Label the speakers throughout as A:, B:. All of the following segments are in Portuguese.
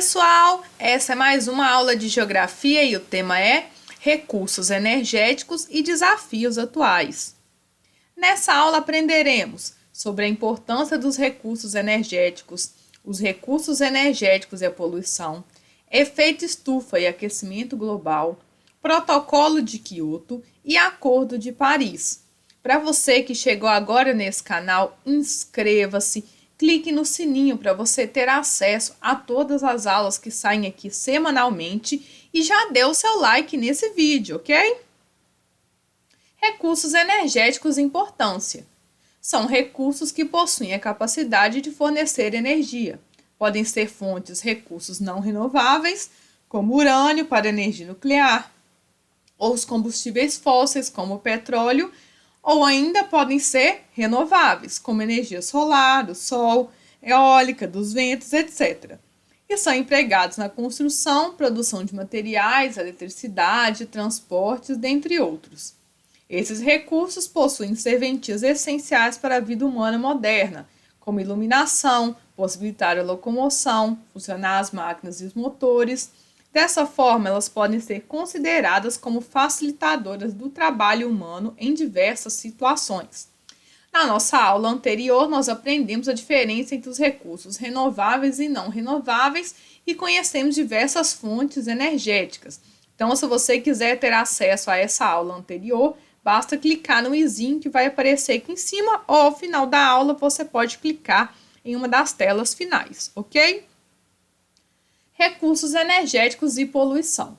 A: pessoal! Essa é mais uma aula de geografia e o tema é recursos energéticos e desafios atuais. Nessa aula aprenderemos sobre a importância dos recursos energéticos, os recursos energéticos e a poluição, efeito estufa e aquecimento global, protocolo de Kyoto e Acordo de Paris. Para você que chegou agora nesse canal, inscreva-se, clique no sininho para você ter acesso a todas as aulas que saem aqui semanalmente e já dê o seu like nesse vídeo, ok? Recursos energéticos e importância. São recursos que possuem a capacidade de fornecer energia. Podem ser fontes recursos não renováveis, como urânio para energia nuclear, ou os combustíveis fósseis, como o petróleo, ou ainda podem ser renováveis, como energia solar, do sol, eólica, dos ventos, etc. E são empregados na construção, produção de materiais, eletricidade, transportes, dentre outros. Esses recursos possuem serventias essenciais para a vida humana moderna, como iluminação, possibilitar a locomoção, funcionar as máquinas e os motores. Dessa forma, elas podem ser consideradas como facilitadoras do trabalho humano em diversas situações. Na nossa aula anterior, nós aprendemos a diferença entre os recursos renováveis e não renováveis e conhecemos diversas fontes energéticas. Então, se você quiser ter acesso a essa aula anterior, basta clicar no izinho que vai aparecer aqui em cima ou ao final da aula você pode clicar em uma das telas finais, ok? Recursos energéticos e poluição.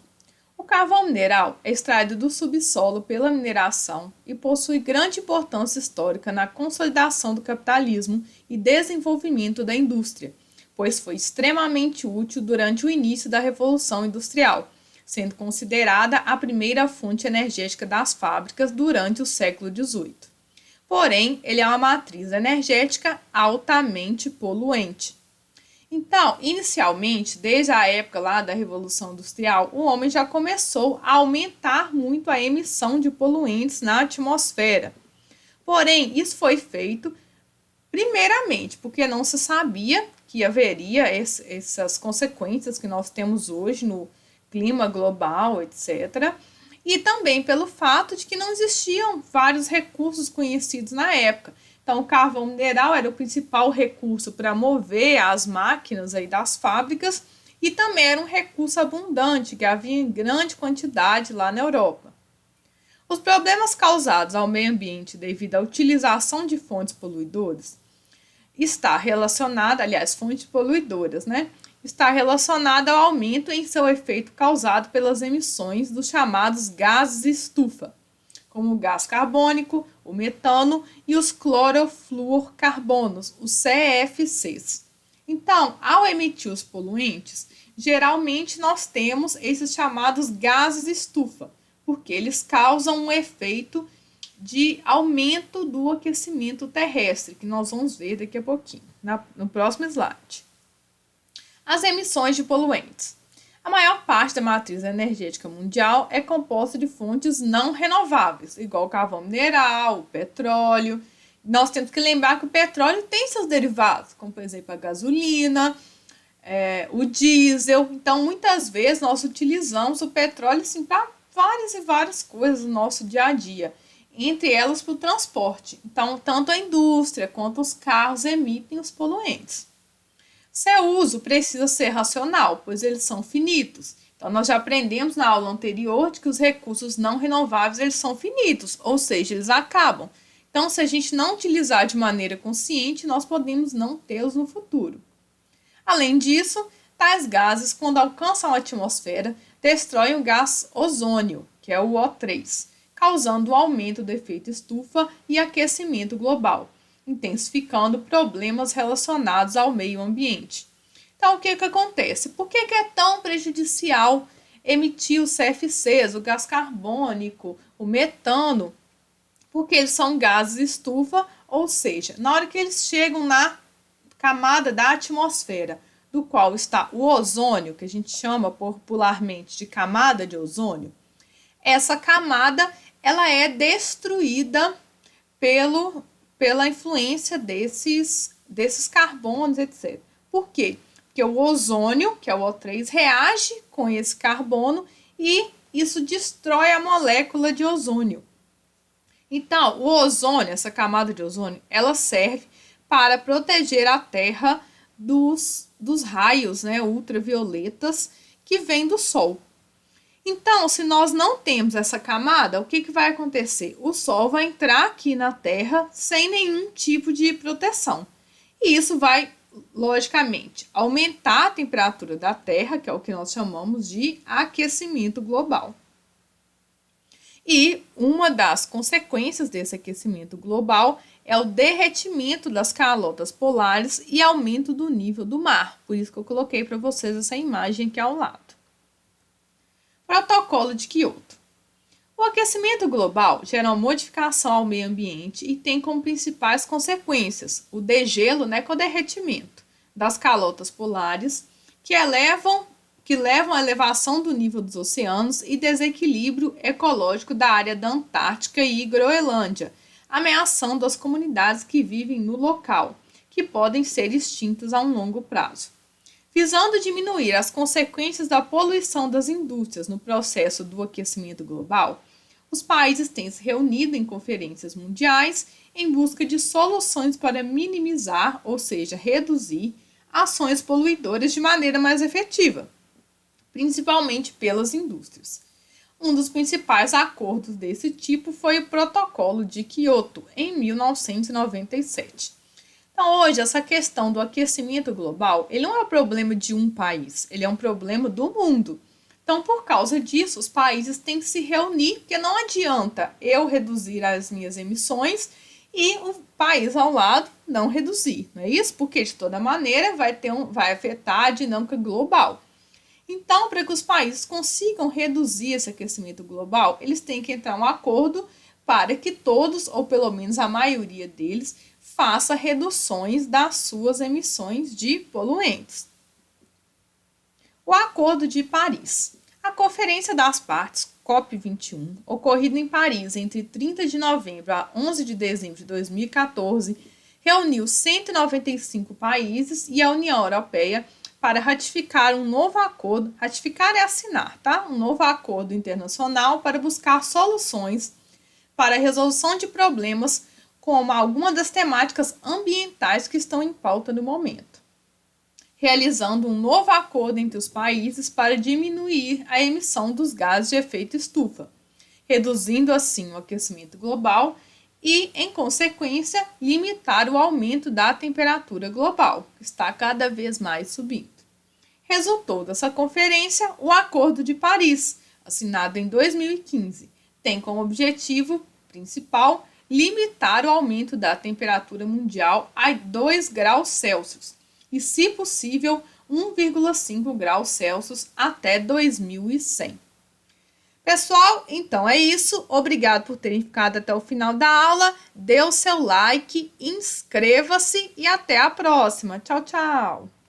A: O carvão mineral é extraído do subsolo pela mineração e possui grande importância histórica na consolidação do capitalismo e desenvolvimento da indústria, pois foi extremamente útil durante o início da Revolução Industrial, sendo considerada a primeira fonte energética das fábricas durante o século XVIII. Porém, ele é uma matriz energética altamente poluente. Então, inicialmente, desde a época lá da Revolução Industrial, o homem já começou a aumentar muito a emissão de poluentes na atmosfera. Porém, isso foi feito primeiramente porque não se sabia que haveria essas consequências que nós temos hoje no clima global, etc. E também pelo fato de que não existiam vários recursos conhecidos na época. Então, o carvão mineral era o principal recurso para mover as máquinas aí das fábricas e também era um recurso abundante que havia em grande quantidade lá na Europa. Os problemas causados ao meio ambiente devido à utilização de fontes poluidoras está relacionada, aliás, fontes poluidoras, né? Está relacionada ao aumento em seu efeito causado pelas emissões dos chamados gases estufa, como o gás carbônico, o metano e os clorofluorcarbonos, os CFCs. Então, ao emitir os poluentes, geralmente nós temos esses chamados gases estufa, porque eles causam um efeito de aumento do aquecimento terrestre, que nós vamos ver daqui a pouquinho, no próximo slide. As emissões de poluentes. A maior parte da matriz energética mundial é composta de fontes não renováveis, igual o carvão mineral, o petróleo. Nós temos que lembrar que o petróleo tem seus derivados, como por exemplo a gasolina, o diesel. Então, muitas vezes nós utilizamos o petróleo assim, para várias e várias coisas no nosso dia a dia, entre elas para o transporte. Então, tanto a indústria quanto os carros emitem os poluentes. Seu uso precisa ser racional, pois eles são finitos. Então, nós já aprendemos na aula anterior de que os recursos não renováveis eles são finitos, ou seja, eles acabam. Então, se a gente não utilizar de maneira consciente, nós podemos não tê-los no futuro. Além disso, tais gases, quando alcançam a atmosfera, destroem o gás ozônio, que é o O3, causando o aumento do efeito estufa e aquecimento global, intensificando problemas relacionados ao meio ambiente. Então, o que acontece? Por que é tão prejudicial emitir os CFCs, o gás carbônico, o metano? Porque eles são gases estufa, ou seja, na hora que eles chegam na camada da atmosfera, do qual está o ozônio, que a gente chama popularmente de camada de ozônio, essa camada ela é destruída pela influência desses carbonos, etc. Por quê? Porque o ozônio, que é o O3, reage com esse carbono e isso destrói a molécula de ozônio. Então, o ozônio, essa camada de ozônio, ela serve para proteger a Terra dos raios, né, ultravioletas que vêm do Sol. Então, se nós não temos essa camada, o que vai acontecer? O Sol vai entrar aqui na Terra sem nenhum tipo de proteção. E isso vai, logicamente, aumentar a temperatura da Terra, que é o que nós chamamos de aquecimento global. E uma das consequências desse aquecimento global é o derretimento das calotas polares e aumento do nível do mar. Por isso que eu coloquei para vocês essa imagem aqui ao lado. Protocolo de Kyoto. O aquecimento global gera uma modificação ao meio ambiente e tem como principais consequências o degelo, né, com o derretimento das calotas polares, que levam à elevação do nível dos oceanos e desequilíbrio ecológico da área da Antártica e Groenlândia, ameaçando as comunidades que vivem no local, que podem ser extintas a um longo prazo. Visando diminuir as consequências da poluição das indústrias no processo do aquecimento global, os países têm se reunido em conferências mundiais em busca de soluções para minimizar, ou seja, reduzir, ações poluidoras de maneira mais efetiva, principalmente pelas indústrias. Um dos principais acordos desse tipo foi o Protocolo de Kyoto, em 1997. Então, hoje, essa questão do aquecimento global, ele não é um problema de um país, ele é um problema do mundo. Então, por causa disso, os países têm que se reunir, porque não adianta eu reduzir as minhas emissões e o país ao lado não reduzir, não é isso? Porque, de toda maneira, vai afetar a dinâmica global. Então, para que os países consigam reduzir esse aquecimento global, eles têm que entrar em um acordo para que todos, ou pelo menos a maioria deles, faça reduções das suas emissões de poluentes. O Acordo de Paris. A Conferência das Partes, COP21, ocorrida em Paris entre 30 de novembro a 11 de dezembro de 2014, reuniu 195 países e a União Europeia para ratificar um novo acordo, ratificar é assinar, tá? Um novo acordo internacional para buscar soluções para a resolução de problemas como algumas das temáticas ambientais que estão em pauta no momento, realizando um novo acordo entre os países para diminuir a emissão dos gases de efeito estufa, reduzindo assim o aquecimento global e, em consequência, limitar o aumento da temperatura global, que está cada vez mais subindo. Resultou dessa conferência o Acordo de Paris, assinado em 2015, tem como objetivo principal limitar o aumento da temperatura mundial a 2 graus Celsius e, se possível, 1,5 graus Celsius até 2100. Pessoal, então é isso. Obrigado por terem ficado até o final da aula. Dê o seu like, inscreva-se e até a próxima. Tchau, tchau!